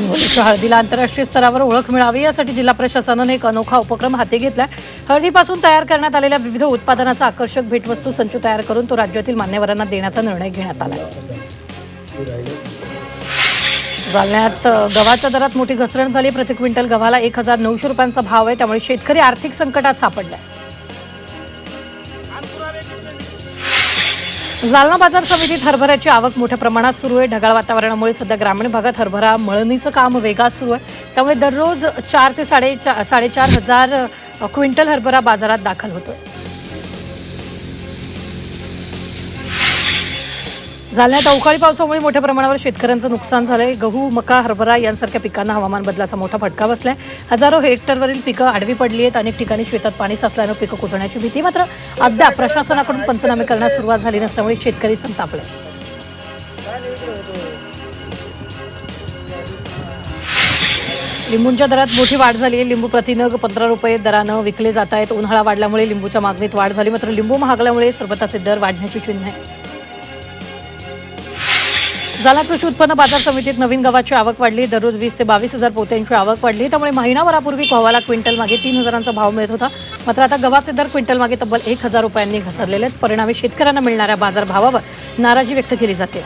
हिंगोलीच्या हळदीला आंतरराष्ट्रीय स्तरावर ओळख मिळावी यासाठी जिल्हा प्रशासनाने एक अनोखा उपक्रम हाती घेतला। हळदीपासून तयार करण्यात आलेल्या विविध उत्पादनाचा आकर्षक भेटवस्तू संच तयार करून तो राज्यातील मान्यवरांना देण्याचा निर्णय घेण्यात आला। जालन्यात गव्हाच्या दरात मोठी घसरण झाली। प्रति क्विंटल गव्हाला 1900 रुपयांचा भाव आहे, त्यामुळे शेतकरी आर्थिक संकटात सापडलाय। जालना बाजार समितीत हरभऱ्याची आवक मोठ्या प्रमाणात सुरू आहे। ढगाळ वातावरणामुळे सध्या ग्रामीण भागात हरभरा मळणीचं काम वेगात सुरू आहे, त्यामुळे दररोज 4 ते 4.5 हजार क्विंटल हरभरा बाजारात दाखल होतोय। जालन्यात अवकाळी पावसामुळे मोठ्या प्रमाणावर शेतकऱ्यांचं नुकसान झालंय। गहू, मका, हरभरा यांसारख्या पिकांना हवामान बदलाचा मोठा फटका बसलाय। हजारो हेक्टरवरील पिकं आडवी पडली आहेत। अनेक ठिकाणी शेतात पाणी साचल्यानं पिकं कोसळण्याची भीती मात्र अद्याप प्रशासनाकडून पंचनामे करण्यास सुरुवात झाली नसल्यामुळे शेतकरी संतापले। लिंबूंच्या दरात मोठी वाढ झाली आहे। लिंबू प्रतिनग 15 रुपये दरानं विकले जात आहेत। उन्हाळा वाढल्यामुळे लिंबूच्या मागणीत वाढ झाली, मात्र लिंबू महागल्यामुळे सरबताचे दर वाढण्याची चिन्ह आहे। जालना कृषी उत्पन्न बाजार समितीत नवीन गव्हाची आवक वाढली। दररोज 20 ते 22 हजार पोत्यांची आवक वाढली, त्यामुळे महिनाभरापूर्वी गव्हाला क्विंटल मागे 3000चा भाव मिळत होता, मात्र आता गव्हाचे दर क्विंटल मागे तब्बल 1000 रुपयांनी घसरलेले आहेत। परिणामी शेतकऱ्यांना मिळणाऱ्या बाजारभावावर नाराजी व्यक्त केली जाते।